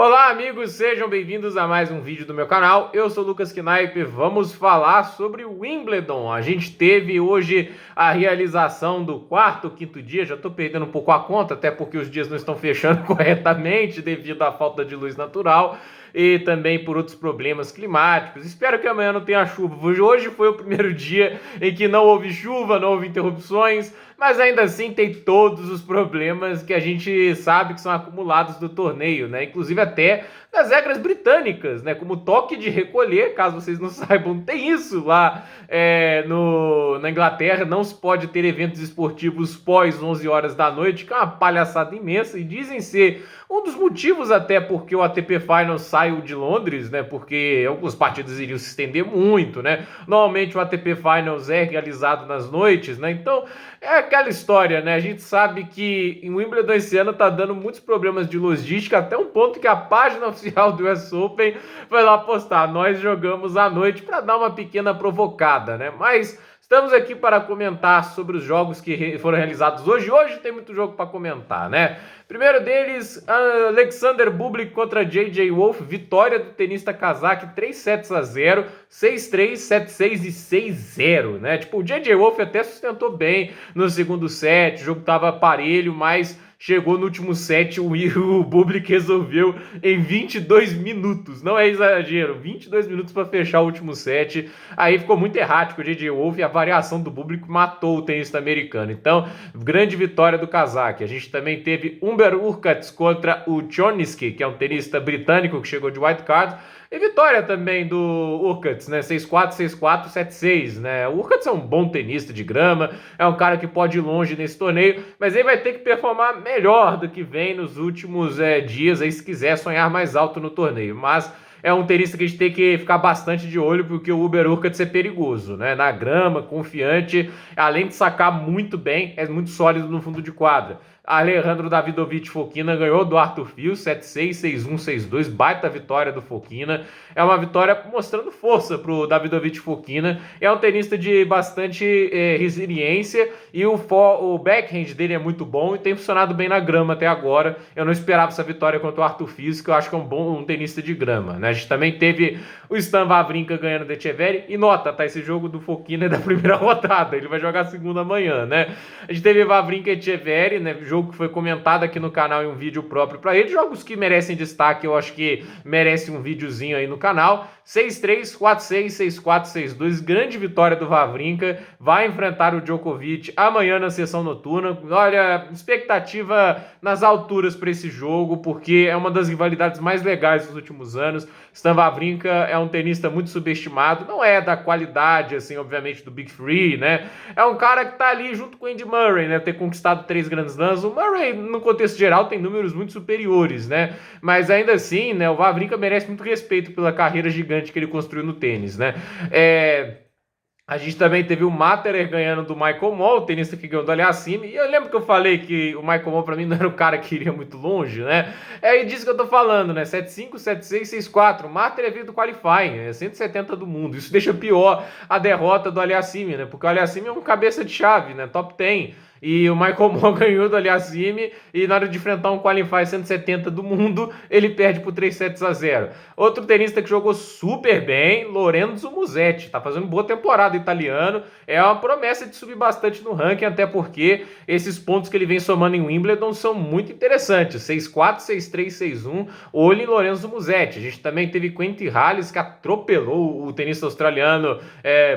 Olá amigos, sejam bem-vindos a mais um vídeo do meu canal. Eu sou o Lucas Knaip, vamos falar sobre o Wimbledon. A gente teve hoje a realização do quarto, quinto dia, já estou perdendo um pouco a conta, até porque os dias não estão fechando corretamente devido à falta de luz natural e também por outros problemas climáticos. Espero que amanhã não tenha chuva. Hoje foi o primeiro dia em que não houve chuva, não houve interrupções, mas ainda assim tem todos os problemas que a gente sabe que são acumulados do torneio, né? Inclusive até das regras britânicas, né? Como toque de recolher, caso vocês não saibam, tem isso lá na Inglaterra. Não se pode ter eventos esportivos pós 11 horas da noite, que é uma palhaçada imensa, e dizem ser um dos motivos até porque o ATP Finals saiu de Londres, né? Porque alguns partidos iriam se estender muito, né? Normalmente o ATP Finals é realizado nas noites, né? Então é aquela história, né? A gente sabe que em Wimbledon esse ano tá dando muitos problemas de logística, até um ponto que a página oficial do US Open foi lá postar: nós jogamos à noite, para dar uma pequena provocada, né? Mas estamos aqui para comentar sobre os jogos que foram realizados hoje. Hoje tem muito jogo para comentar, né? Primeiro deles, Alexander Bublik contra J.J. Wolf, vitória do tenista cazaque, 3-0, 6-3, 7-6 e 6-0, né? Tipo, o J.J. Wolf até sustentou bem no segundo set, o jogo tava parelho, mas chegou no último set, o Bublik resolveu em 22 minutos, não é exagero, 22 minutos para fechar o último set. Aí ficou muito errático o J.J. Wolf, e a variação do Bublik matou o tenista americano. Então, grande vitória do cazaque. A gente também teve Umber Urkats contra o Choniski, que é um tenista britânico que chegou de wildcard. E vitória também do Urkats, né? 6-4, 6-4, 7-6, né? O Urkats é um bom tenista de grama, é um cara que pode ir longe nesse torneio, mas ele vai ter que performar melhor do que vem nos últimos dias aí, se quiser sonhar mais alto no torneio. Mas é um tenista que a gente tem que ficar bastante de olho, porque o Uber Urkats é perigoso, né? Na grama, confiante, além de sacar muito bem, é muito sólido no fundo de quadra. Alejandro Davidovich Fokina ganhou do Arthur Fils, 7-6, 6-1, 6-2, baita vitória do Fokina. É uma vitória mostrando força pro Davidovich Fokina. É um tenista de bastante resiliência, e o backhand dele é muito bom e tem funcionado bem na grama até agora. Eu não esperava essa vitória contra o Arthur Fils, que eu acho que é um tenista de grama, né? A gente também teve o Stan Wawrinka ganhando do Etcheverry, e nota, tá? Esse jogo do Fokina é da primeira rodada, ele vai jogar a segunda amanhã, né? A gente teve Wawrinka e Etcheverry, né? Jogo que foi comentado aqui no canal em um vídeo próprio para ele. Jogos que merecem destaque, eu acho que merecem um videozinho aí no canal. 6-3, 4-6, 6-4, 6-2, grande vitória do Wawrinka, vai enfrentar o Djokovic amanhã na sessão noturna. Olha, expectativa nas alturas para esse jogo, porque é uma das rivalidades mais legais dos últimos anos. Stan Wawrinka é um tenista muito subestimado, não é da qualidade, assim, obviamente, do Big Three, né? É um cara que tá ali junto com o Andy Murray, né? Ter conquistado 3 Grand Slams. O Murray, no contexto geral, tem números muito superiores, né? Mas ainda assim, né, o Wawrinka merece muito respeito pela carreira gigante que ele construiu no tênis, né? A gente também teve o Materer ganhando do Michael Mmoh, o tenista que ganhou do Aliassime. E eu lembro que eu falei que o Michael Mmoh, pra mim, não era o cara que iria muito longe, né? É disso que eu tô falando, né? 7-5, 7-6, 6-4. O Materer veio do qualifying, é 170 do mundo. Isso deixa pior a derrota do Aliassime, né? Porque o Aliassime é um cabeça de chave, né? Top 10. E o Michael Mmoh ganhou do Aliassime, e na hora de enfrentar um qualify 170 do mundo, ele perde por 3-0. Outro tenista que jogou super bem, Lorenzo Musetti, tá fazendo boa temporada italiano, é uma promessa de subir bastante no ranking, até porque esses pontos que ele vem somando em Wimbledon são muito interessantes. 6-4, 6-3, 6-1, olho em Lorenzo Musetti. A gente também teve Quentin Halys, que atropelou o tenista australiano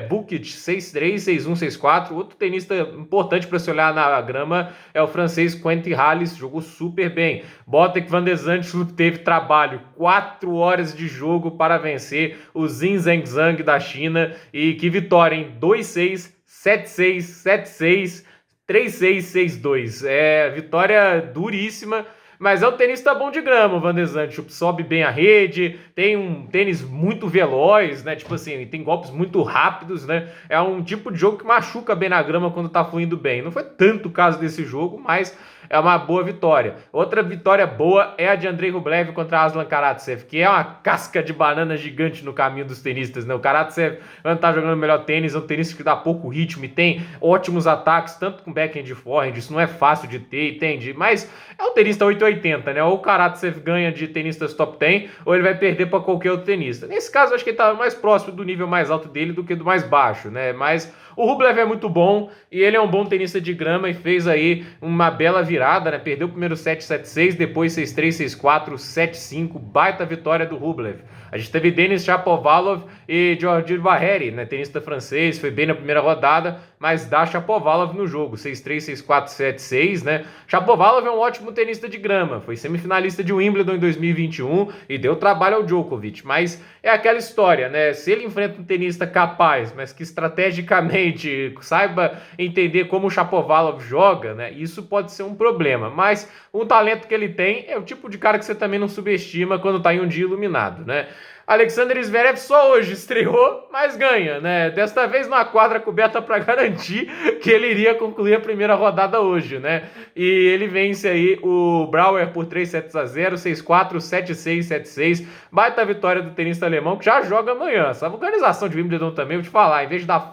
Bukic, 6-3, 6-1, 6-4. Outro tenista importante para se olhar na grama é o francês Quentin Halys, jogou super bem. Botic van de Zandschulp teve trabalho, 4 horas de jogo para vencer o Zheng Zhang da China, e que vitória, hein? 2-6, 7-6, 7-6, 3-6, 6-2. Vitória duríssima. Mas é um tenista bom de grama, o Van de Zandschulp. Sobe bem a rede, tem um tênis muito veloz, né? Tipo assim, tem golpes muito rápidos, né? É um tipo de jogo que machuca bem na grama quando tá fluindo bem. Não foi tanto o caso desse jogo, mas é uma boa vitória. Outra vitória boa é a de Andrei Rublev contra Aslan Karatsev, que é uma casca de banana gigante no caminho dos tenistas, né? O Karatsev, quando tá jogando melhor tênis, é um tenista que dá pouco ritmo e tem ótimos ataques, tanto com backhand e forehand. Isso não é fácil de ter, entende? Mas é um tenista 880, 50-80, né? Ou o Karatsev ganha de tenistas top 10, ou ele vai perder para qualquer outro tenista. Nesse caso, acho que ele estava mais próximo do nível mais alto dele do que do mais baixo, né? Mas o Rublev é muito bom e ele é um bom tenista de grama e fez aí uma bela virada, né? Perdeu o primeiro set 7-6, depois 6-3, 6-4, 7-5, baita vitória do Rublev. A gente teve Denis Shapovalov e Georges Barreri, né? Tenista francês, foi bem na primeira rodada, mas dá Shapovalov no jogo, 6-3, 6-4, 7-6, né? Shapovalov é um ótimo tenista de grama, foi semifinalista de Wimbledon em 2021 e deu trabalho ao Djokovic, mas é aquela história, né? Se ele enfrenta um tenista capaz, mas que estrategicamente saiba entender como o Shapovalov joga, né? Isso pode ser um problema, mas o talento que ele tem é o tipo de cara que você também não subestima quando tá em um dia iluminado, né? Alexander Zverev só hoje estreou, mas ganha, né? Desta vez numa quadra coberta para garantir que ele iria concluir a primeira rodada hoje, né? E ele vence aí o Brauer por 3-0, 6-4, 7-6, 7-6. Baita vitória do tenista alemão que já joga amanhã. Essa organização de Wimbledon também, vou te falar, em vez de dar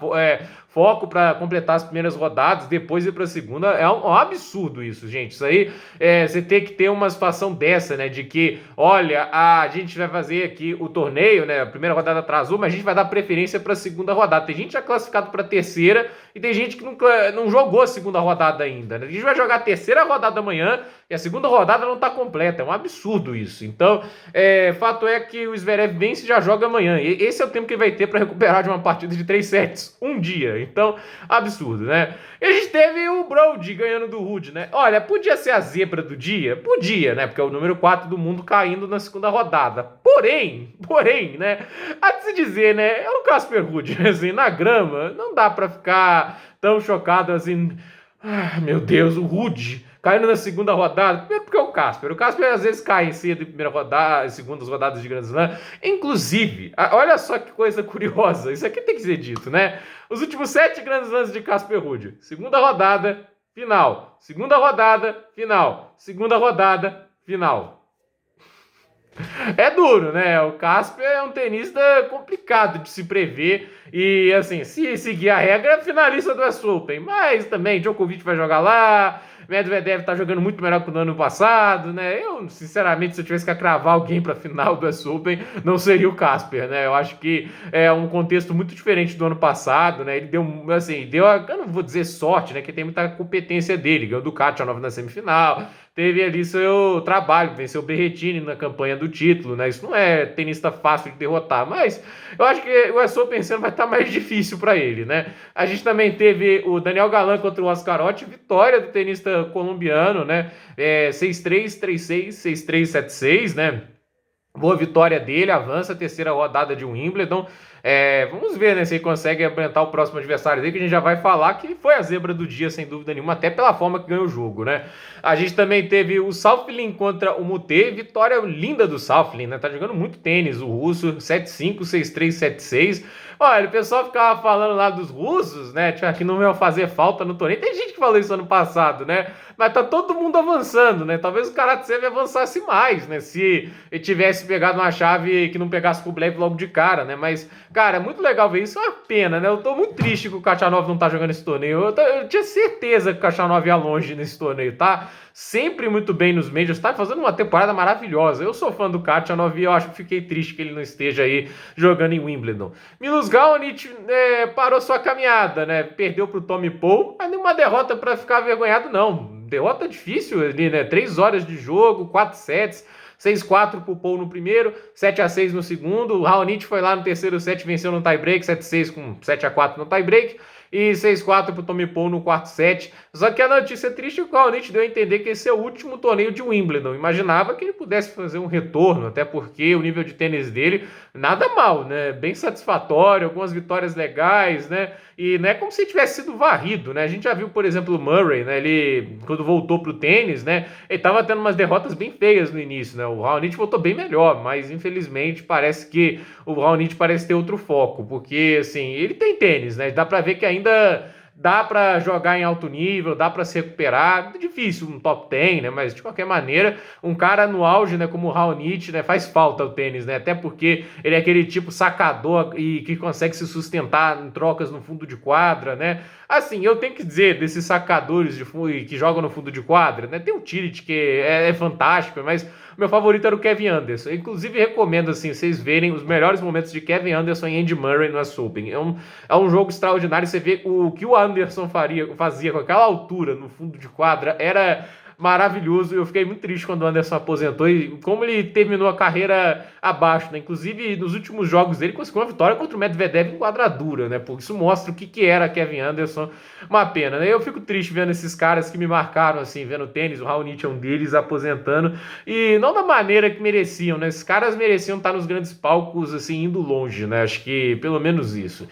foco para completar as primeiras rodadas, depois ir para a segunda, é um absurdo isso, gente. Isso aí, você tem que ter uma situação dessa, né? De que, olha, a gente vai fazer aqui o torneio, né? A primeira rodada atrasou, mas a gente vai dar preferência para a segunda rodada. Tem gente já classificado para a terceira e tem gente que não jogou a segunda rodada ainda, né? A gente vai jogar a terceira rodada amanhã e a segunda rodada não está completa. É um absurdo isso. Então, fato é que o Zverev vence e já joga amanhã. E esse é o tempo que ele vai ter para recuperar de uma partida de 3 sets, um dia. Então, absurdo, né? E a gente teve o Brody ganhando do Ruud, né? Olha, podia ser a zebra do dia? Podia, né? Porque é o número 4 do mundo caindo na segunda rodada. Porém, né? Há de se dizer, né? É o Casper Ruud, assim, na grama, não dá pra ficar tão chocado assim. Ah, meu Deus, o Ruud caindo na segunda rodada, primeiro porque é o Casper às vezes cai cedo em primeira rodada, em segundas rodadas de Grand Slam, inclusive, olha só que coisa curiosa, isso aqui tem que ser dito, né? Os últimos 7 Grand Slams de Casper Ruud, segunda rodada, final, segunda rodada, final, segunda rodada, final. É duro, né? O Casper é um tenista complicado de se prever e, assim, se seguir a regra, é finalista do US Open. Mas também Djokovic vai jogar lá, Medvedev tá jogando muito melhor que no ano passado, né? Eu, sinceramente, se eu tivesse que cravar alguém pra final do US Open, não seria o Casper, né? Eu acho que é um contexto muito diferente do ano passado, né? Ele deu, assim, eu não vou dizer sorte, né? Que tem muita competência dele, ganhou do Khachanov na semifinal, teve ali seu trabalho, venceu o Berrettini na campanha do título, né? Isso não é tenista fácil de derrotar, mas eu acho que o US Open esse ano vai estar mais difícil para ele, né? A gente também teve o Daniel Galan contra o Oscarotti, vitória do tenista colombiano, né? 6-3, 3-6, 6-3, 7-6, né? Boa vitória dele, avança a terceira rodada de Wimbledon. Vamos ver, né, se ele consegue aguentar o próximo adversário dele, que a gente já vai falar que foi a zebra do dia, sem dúvida nenhuma, até pela forma que ganhou o jogo, né? A gente também teve o Sauflin contra o Mute, vitória linda do Sauflin, né? Tá jogando muito tênis, o russo, 7-5, 6-3, 7-6. Olha, o pessoal ficava falando lá dos russos, né? Que não iam fazer falta no torneio. Tem gente que falou isso ano passado, né? Mas tá todo mundo avançando, né? Talvez o Karatsev avançasse mais, né? Se ele tivesse pegado uma chave que não pegasse o Rublev logo de cara, né? Mas, cara, é muito legal ver isso. É uma pena, né? Eu tô muito triste que o Khachanov não tá jogando esse torneio. Eu tinha certeza que o Khachanov ia longe nesse torneio, tá? Sempre muito bem nos Majors, tá fazendo uma temporada maravilhosa. Eu sou fã do Khachanov e eu acho que fiquei triste que ele não esteja aí jogando em Wimbledon. Milos Raonic parou sua caminhada, né? Perdeu pro Tommy Paul, mas nenhuma derrota para ficar vergonhado, não. Derrota difícil ali, né? 3 horas de jogo, 4 sets, 6-4 pro Paul no primeiro, 7-6 no segundo. O Raonic foi lá no terceiro set, venceu no tie-break, 7-6 com 7-4 no tie-break. E 6-4 pro Tommy Paul no quarto set. Só que a notícia triste é que o Raonic deu a entender que esse é o último torneio de Wimbledon. Imaginava que ele pudesse fazer um retorno, até porque o nível de tênis dele, nada mal, né? Bem satisfatório, algumas vitórias legais, né? E não é como se ele tivesse sido varrido, né? A gente já viu, por exemplo, o Murray, né? Ele, quando voltou pro tênis, né? Ele tava tendo umas derrotas bem feias no início, né? O Raonic voltou bem melhor, mas infelizmente parece que o Raonic parece ter outro foco, porque, assim, ele tem tênis, né? Dá pra ver que ainda dá para jogar em alto nível, dá para se recuperar. É difícil um top 10, né? Mas de qualquer maneira, um cara no auge, né, como o Raonic, né, faz falta o tênis, né? Até porque ele é aquele tipo sacador e que consegue se sustentar em trocas no fundo de quadra, né? Assim, eu tenho que dizer desses sacadores que jogam no fundo de quadra, né? Tem o Tirit que é fantástico, mas meu favorito era o Kevin Anderson. Inclusive, recomendo, assim, vocês verem os melhores momentos de Kevin Anderson e Andy Murray no US Open. É um jogo extraordinário. Você vê o que o Anderson fazia com aquela altura no fundo de quadra. Era maravilhoso. Eu fiquei muito triste quando o Anderson aposentou e como ele terminou a carreira abaixo, né? Inclusive, nos últimos jogos dele, conseguiu uma vitória contra o Medvedev em quadradura, né? Por isso mostra o que era Kevin Anderson. Uma pena, né? Eu fico triste vendo esses caras que me marcaram, assim, vendo tênis. O Raonic é um deles, aposentando. E não da maneira que mereciam, né? Esses caras mereciam estar nos grandes palcos, assim, indo longe, né? Acho que pelo menos isso.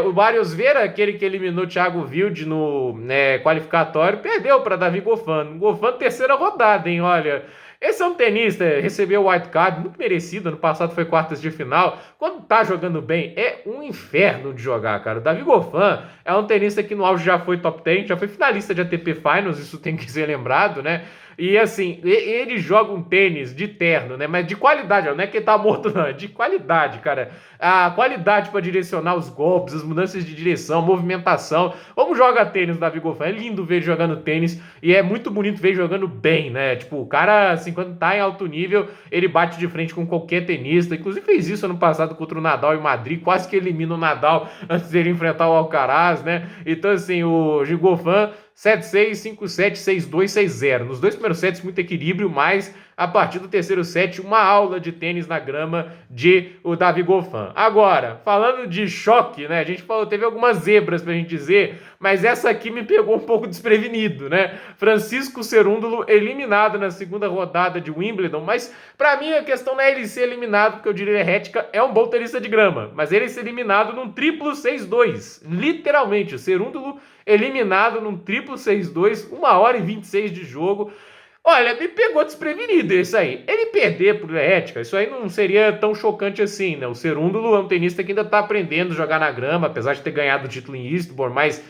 O Barrios Vera, aquele que eliminou o Thiago Wilde no qualificatório, perdeu para Davi Goffin. Goffin, terceira rodada, hein? Olha, esse é um tenista, recebeu o white card, muito merecido. Ano passado foi quartas de final. Quando tá jogando bem, é um inferno de jogar, cara. O Davi Goffin é um tenista que no auge já foi top 10, já foi finalista de ATP Finals, isso tem que ser lembrado, né? E assim, ele joga um tênis de terno, né? Mas de qualidade, não é que ele tá morto, não, é de qualidade, cara. A qualidade para direcionar os golpes, as mudanças de direção, movimentação. Como joga tênis o Davi Goffin? É lindo ver ele jogando tênis e é muito bonito ver ele jogando bem, né? Tipo, o cara, assim, quando tá em alto nível, ele bate de frente com qualquer tenista. Inclusive fez isso ano passado contra o Nadal em Madrid, quase que elimina o Nadal antes dele enfrentar o Alcaraz, né? Então, assim, o Goffin 7-6, 5-7, 6-2, 6-0. Nos dois primeiros sets, muito equilíbrio, mas a partir do terceiro set, uma aula de tênis na grama de o Davi Goffin. Agora, falando de choque, né? A gente falou, teve algumas zebras pra gente dizer, mas essa aqui me pegou um pouco desprevenido, né? Francisco Cerúndolo eliminado na segunda rodada de Wimbledon, mas pra mim a questão não é ele ser eliminado, porque eu diria Rética é um bom tenista de grama, mas ele ser eliminado num triplo 6-2, literalmente, o Cerúndolo eliminado num triplo 6-2, 1h26 de jogo. Olha, me pegou desprevenido isso aí. Ele perder pro Rética, isso aí não seria tão chocante assim, né? O Cerúndolo é um tenista que ainda tá aprendendo a jogar na grama, apesar de ter ganhado o título em Eastbourne, mas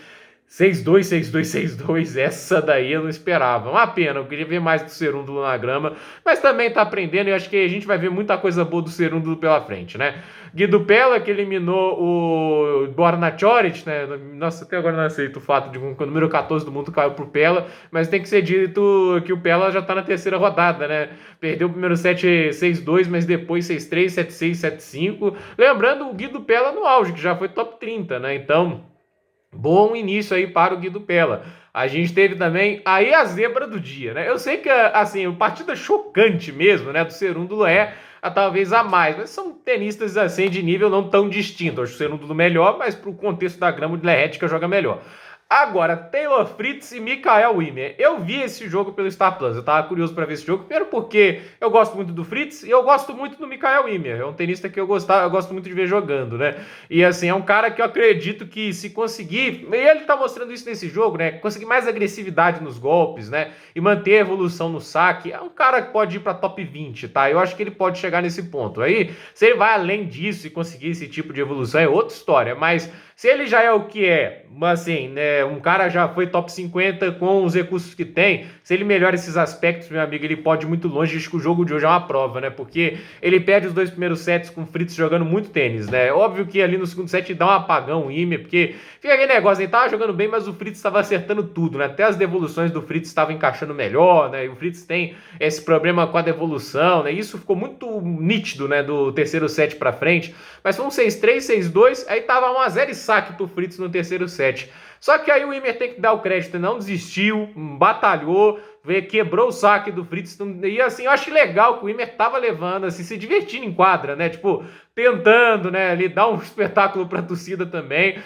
6-2, 6-2, 6-2, essa daí eu não esperava. Uma pena, eu queria ver mais do Cerúndolo na grama, mas também tá aprendendo e acho que a gente vai ver muita coisa boa do Cerúndolo pela frente, né? Guido Pella, que eliminou o Borna Coric, né? Nossa, até agora não aceito o fato de que o número 14 do mundo caiu pro Pella, mas tem que ser dito que o Pella já tá na terceira rodada, né? Perdeu o primeiro set 6-2, mas depois 6-3, 7-6, 7-5. Lembrando o Guido Pella no auge, que já foi top 30, né? Então, bom início aí para o Guido Pella. A gente teve também aí a zebra do dia, né? Eu sei que, assim, a partida chocante mesmo, né, do Cerúndolo talvez a mais, mas são tenistas, assim, de nível não tão distinto. Acho o Cerúndolo melhor, mas para o contexto da grama, o Lerrética joga melhor. Agora, Taylor Fritz e Mikael Ymer. Eu vi esse jogo pelo Star Plus. Eu tava curioso para ver esse jogo. Primeiro porque eu gosto muito do Fritz e eu gosto muito do Mikael Ymer. É um tenista que eu gosto muito de ver jogando, né? E assim, é um cara que eu acredito que se conseguir... E ele tá mostrando isso nesse jogo, né? Conseguir mais agressividade nos golpes, né? E manter a evolução no saque. É um cara que pode ir para top 20, tá? Eu acho que ele pode chegar nesse ponto. Aí, se ele vai além disso e conseguir esse tipo de evolução, é outra história. Mas se ele já é o que é, assim, né, um cara já foi top 50 com os recursos que tem, se ele melhora esses aspectos, meu amigo, ele pode ir muito longe. Acho que o jogo de hoje é uma prova, né, porque ele perde os dois primeiros sets com o Fritz jogando muito tênis, né, óbvio que ali no segundo set dá um apagão o Ymer, porque fica aquele negócio, ele tava jogando bem, mas o Fritz estava acertando tudo, né, até as devoluções do Fritz estavam encaixando melhor, né, e o Fritz tem esse problema com a devolução, né, isso ficou muito nítido, né, do terceiro set pra frente, mas foi um 6-3, 6-2, aí tava 1-0 e saque pro Fritz no terceiro set. Só que aí o Ymer tem que dar o crédito, não desistiu, batalhou, quebrou o saque do Fritz. E assim, eu acho legal que o Ymer tava levando, assim, se divertindo em quadra, né? Tipo, tentando, né, ali dar um espetáculo pra torcida também.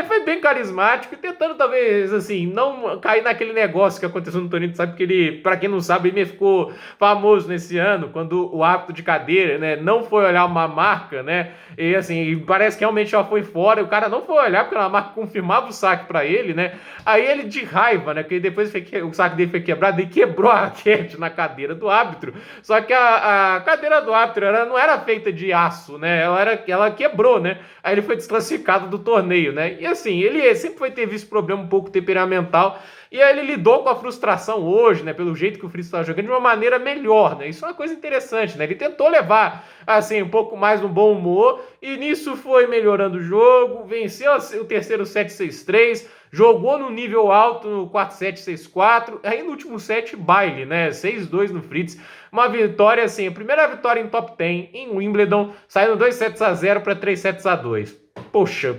Foi bem carismático e tentando talvez, assim, não cair naquele negócio que aconteceu no Torino, sabe? Que ele, pra quem não sabe, o Ymer ficou famoso nesse ano, quando o árbitro de cadeira, né, não foi olhar uma marca, né? E assim, parece que realmente já foi fora, e o cara não foi olhar porque a marca confirmava o saque pra ele, né? Aí ele de raiva, né, que depois o saque dele foi quebrado, e quebrou a raquete na cadeira do árbitro. Só que a cadeira do árbitro não era feita de aço, né? né? Ela quebrou, né? Aí ele foi desclassificado do torneio, né? E assim, ele sempre vai ter visto problema um pouco temperamental. E aí ele lidou com a frustração hoje, né? Pelo jeito que o Fritz estava jogando, de uma maneira melhor, né? Isso é uma coisa interessante, né? Ele tentou levar, assim, um pouco mais no bom humor. E nisso foi melhorando o jogo. Venceu o terceiro set 6-3. Jogou no nível alto no quarto set 6-4. Aí no último set, baile, né? 6-2 no Fritz. Uma vitória, assim, a primeira vitória em top 10 em Wimbledon. Saindo 2-0 para 3-2. Poxa,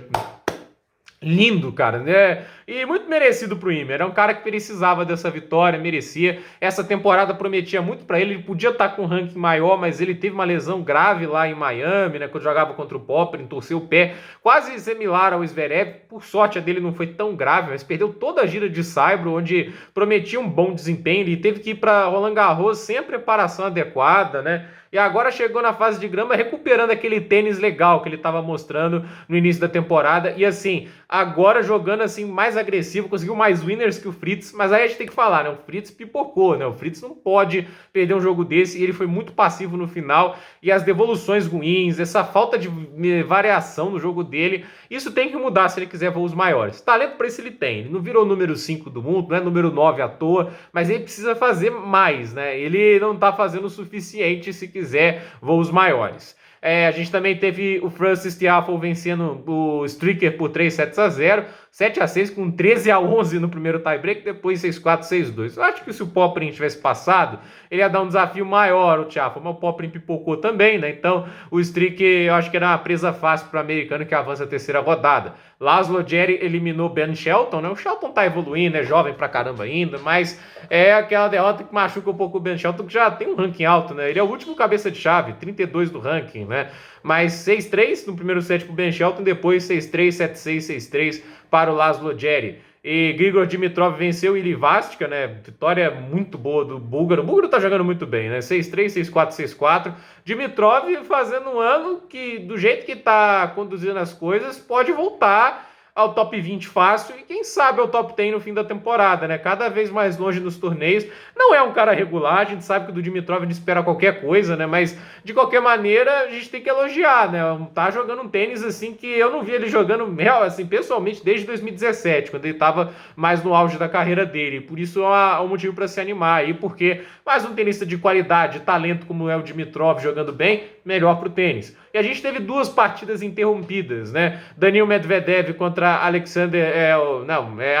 lindo, cara, né? E muito merecido pro Ymer. É um cara que precisava dessa vitória, merecia. Essa temporada prometia muito para ele. Ele podia estar com um ranking maior, mas ele teve uma lesão grave lá em Miami, né? Quando jogava contra o Popyrin, torceu o pé, quase similar ao Zverev. Por sorte, a dele não foi tão grave, mas perdeu toda a gira de Saibro, onde prometia um bom desempenho. Ele teve que ir para Roland Garros sem a preparação adequada, né? E agora chegou na fase de grama recuperando aquele tênis legal que ele estava mostrando no início da temporada. E assim, agora jogando assim mais agressivo, conseguiu mais winners que o Fritz. Mas aí a gente tem que falar, né? O Fritz pipocou, né? O Fritz não pode perder um jogo desse. E ele foi muito passivo no final. E as devoluções ruins, essa falta de variação no jogo dele, isso tem que mudar se ele quiser voos maiores. Talento para isso ele tem. Ele não virou número 5 do mundo, não é número 9 à toa. Mas ele precisa fazer mais, né? Ele não tá fazendo o suficiente se quiser voos maiores. A gente também teve o Francis Tiafoe vencendo o Stricker por 3-0, 7-6 com 13-11 no primeiro tiebreak, depois 6-4, 6-2. Eu acho que se o Popyrin tivesse passado, ele ia dar um desafio maior o Tiafoe, mas o Popyrin pipocou também, né? Então o Stricker eu acho que era uma presa fácil para o americano que avança a terceira rodada. Laszlo Djere eliminou Ben Shelton, né? O Shelton tá evoluindo, é jovem pra caramba ainda, mas é aquela derrota que machuca um pouco o Ben Shelton, que já tem um ranking alto, né? Ele é o último cabeça de chave, 32 do ranking, né? Mas 6-3 no primeiro set pro Ben Shelton, depois 6-3, 7-6, 6-3 para o Laszlo Djere. E Grigor Dimitrov venceu o Ilivastica, né? Vitória muito boa do búlgaro. O búlgaro tá jogando muito bem, né? 6-3, 6-4, 6-4. Dimitrov fazendo um ano que, do jeito que tá conduzindo as coisas, pode voltar ao top 20 fácil e quem sabe ao top 10 no fim da temporada, né? Cada vez mais longe nos torneios. Não é um cara regular, a gente sabe que do Dimitrov a gente espera qualquer coisa, né? Mas de qualquer maneira a gente tem que elogiar, né? Tá jogando um tênis assim que eu não vi ele jogando, assim, pessoalmente desde 2017, quando ele tava mais no auge da carreira dele. Por isso é um motivo para se animar aí, porque mais um tenista de qualidade, de talento como é o Dimitrov jogando bem, melhor pro tênis. E a gente teve duas partidas interrompidas, né? Daniil Medvedev contra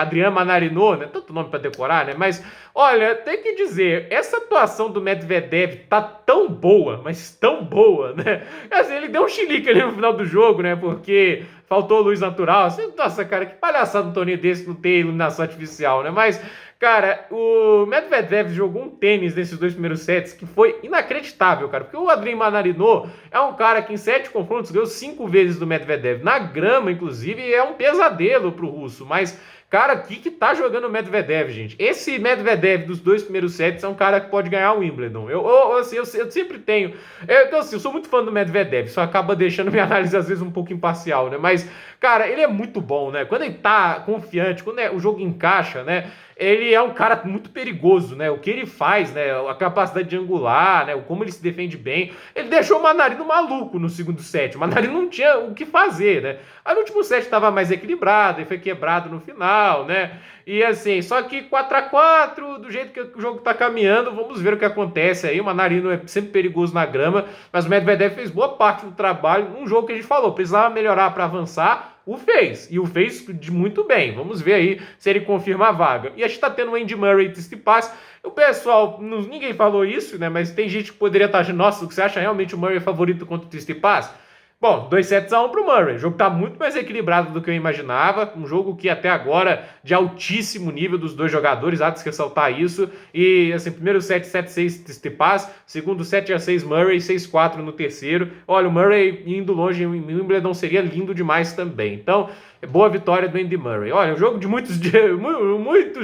Adrian Manarino, né? Tanto nome para decorar, né? Mas, olha, tem que dizer, essa atuação do Medvedev tá tão boa, mas tão boa, né? Assim, ele deu um chilique ali no final do jogo, né? Porque faltou luz natural. Assim, nossa, cara, que palhaçada um torneio desse não ter iluminação artificial, né? Mas, cara, o Medvedev jogou um tênis nesses dois primeiros sets que foi inacreditável, cara. Porque o Adrian Manarino é um cara que em 7 confrontos ganhou 5 vezes do Medvedev. Na grama, inclusive, é um pesadelo pro russo. Mas, cara, que tá jogando o Medvedev, gente? Esse Medvedev dos dois primeiros sets é um cara que pode ganhar o Wimbledon. Eu sempre tenho... Eu sou muito fã do Medvedev. Isso acaba deixando minha análise, às vezes, um pouco imparcial, né? Mas, cara, ele é muito bom, né? Quando ele tá confiante, quando o jogo encaixa, né? Ele é um cara muito perigoso, né? O que ele faz, né? A capacidade de angular, né? Como ele se defende bem. Ele deixou o Manarino maluco no segundo set. O Manarino não tinha o que fazer, né? Aí no último set estava mais equilibrado, ele foi quebrado no final, né? E assim, só que 4-4, do jeito que o jogo tá caminhando, vamos ver o que acontece aí. O Manarino é sempre perigoso na grama, mas o Medvedev fez boa parte do trabalho num jogo que a gente falou, precisava melhorar para avançar. O fez, e o fez de muito bem. Vamos ver aí se ele confirma a vaga. E a gente tá tendo o Andy Murray e Tsitsipas. O pessoal, ninguém falou isso, né? Mas tem gente que poderia estar achando, nossa, você acha realmente o Murray favorito contra o Tsitsipas? Bom, 2-1 pro Murray. O jogo tá muito mais equilibrado do que eu imaginava. Um jogo que até agora de altíssimo nível dos dois jogadores, há de se ressaltar isso. E assim, primeiro set 7-6 Tsitsipas, segundo 7-6 Murray, 6-4 no terceiro. Olha, o Murray indo longe em Wimbledon seria lindo demais também. Então, boa vitória do Andy Murray. Olha, um jogo de muitos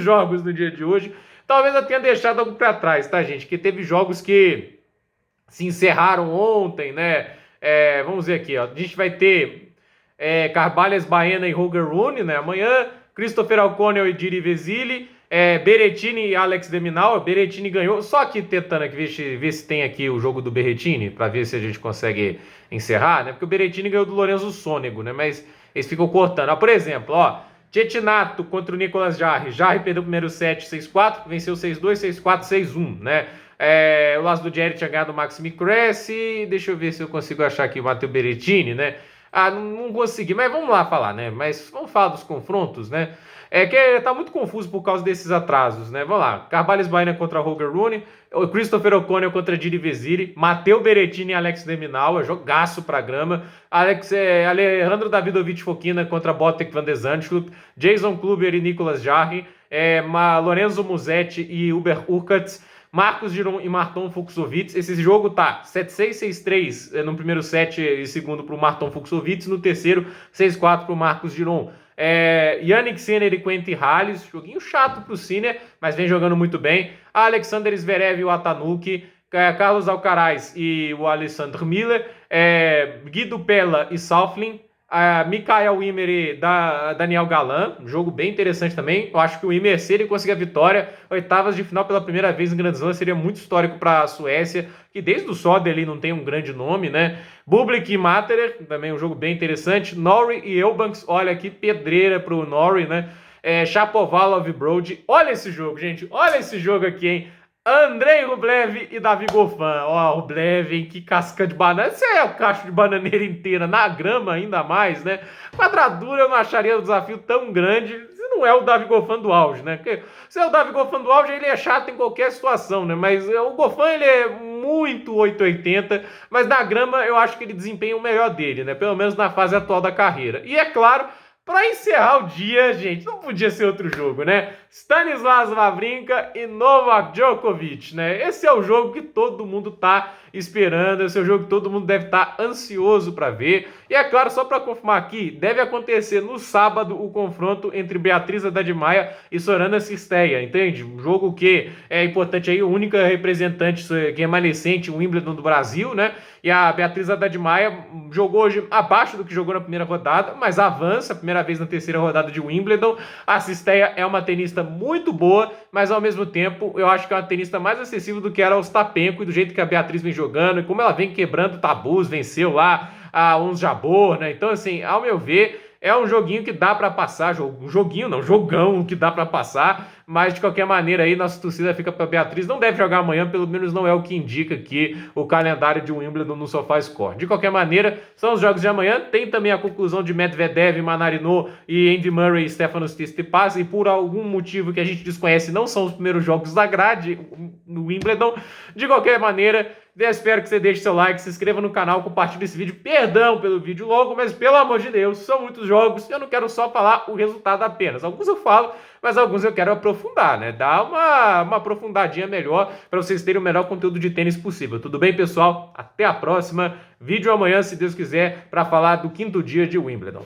jogos no dia de hoje. Talvez eu tenha deixado algo para trás, tá, gente? Que teve jogos que se encerraram ontem, né? Vamos ver aqui, ó. A gente vai ter Carvalhas Baena e Holger Rune, né? Amanhã, Christopher O'Connell e Jiri Vesili, Berrettini e Alex de Minaur. Berrettini ganhou, só que tentando aqui ver se tem aqui o jogo do Berrettini, para ver se a gente consegue encerrar, né? Porque o Berrettini ganhou do Lorenzo Sonego, né? Mas eles ficam cortando. Por exemplo, Cecchinato contra o Nicolas Jarry. Jarry perdeu o primeiro set 6-4, venceu 6-2, 6-4, 6-1, né? O Las do Jerry tinha ganhado o Maxime Cressy. Deixa eu ver se eu consigo achar aqui o Matteo Berrettini, né? Não consegui, mas vamos lá falar, né? Mas vamos falar dos confrontos, né? Que tá muito confuso por causa desses atrasos, né? Vamos lá. Carvalho Baina contra Holger Rune, o Christopher O'Connell contra Didi Veziri, Matteo Berrettini e Alex de Minaur, jogaço pra grama. Alejandro Davidovich Fokina contra Botek van de Zandschulp, Jason Kluber e Nicolas Jarry, Lorenzo Musetti e Uber Urkats, Marcos Giron e Marton Fucsovics. Esse jogo tá 7-6, 6-3 no primeiro set e segundo pro Marton Fucsovics, no terceiro 6-4 pro Marcos Giron. Yannick Sinner e Quentin Halles, joguinho chato pro Sinner, mas vem jogando muito bem. Alexander Zverev e o Atanuki, Carlos Alcaraz e o Alexander Miller, Guido Pella e Southling, Mikael Wimmer e Daniel Galan, um jogo bem interessante também. Eu acho que o Wimmer, se ele conseguir a vitória, oitavas de final pela primeira vez em Grand Slam, seria muito histórico para a Suécia, que desde o Soder ali não tem um grande nome, né? Bublik e Materer, também um jogo bem interessante. Norrie e Eubanks, olha que pedreira pro Norrie, né? Shapovalov e Brody, olha esse jogo, gente, olha esse jogo aqui, hein? Andrei Rublev e Davi Goffin. Rublev, hein? Que casca de banana. Esse é o cacho de bananeira inteira, na grama ainda mais, né? Quadradura eu não acharia o desafio tão grande se não é o Davi Goffin do auge, né? Porque se é o Davi Goffin do auge, ele é chato em qualquer situação, né? Mas o Goffin, ele é muito 880, mas na grama eu acho que ele desempenha o melhor dele, né? Pelo menos na fase atual da carreira. E é claro, para encerrar o dia, gente, não podia ser outro jogo, né? Stanislas Wawrinka e Novak Djokovic, né? Esse é o jogo que todo mundo tá esperando, esse é o jogo que todo mundo deve estar ansioso para ver. E é claro, só para confirmar aqui, deve acontecer no sábado o confronto entre Beatriz Haddad Maia e Sorana Cîrstea, entende? Um jogo que é importante aí, a única representante remanescente Wimbledon do Brasil, né? E a Beatriz Haddad Maia jogou hoje abaixo do que jogou na primeira rodada, mas avança, primeira vez na terceira rodada de Wimbledon. A Cîrstea é uma tenista muito boa, mas ao mesmo tempo eu acho que é uma tenista mais acessível do que era a Ostapenko, e do jeito que a Beatriz vem jogando, e como ela vem quebrando tabus, venceu lá a Ons Jabeur, né? Então, assim, ao meu ver, é um joguinho que dá para passar, jogão que dá para passar, mas de qualquer maneira aí nossa torcida fica para Beatriz, não deve jogar amanhã, pelo menos não é o que indica aqui o calendário de Wimbledon no SofaScore. De qualquer maneira, são os jogos de amanhã, tem também a conclusão de Medvedev, Manarino e Andy Murray e Stefanos Tsitsipas, e por algum motivo que a gente desconhece, não são os primeiros jogos da grade no Wimbledon. De qualquer maneira, eu espero que você deixe seu like, se inscreva no canal, compartilhe esse vídeo. Perdão pelo vídeo longo, mas pelo amor de Deus, são muitos jogos, eu não quero só falar o resultado apenas. Alguns eu falo, mas alguns eu quero aprofundar, né? Dar uma aprofundadinha melhor para vocês terem o melhor conteúdo de tênis possível. Tudo bem, pessoal? Até a próxima. Vídeo amanhã, se Deus quiser, para falar do quinto dia de Wimbledon.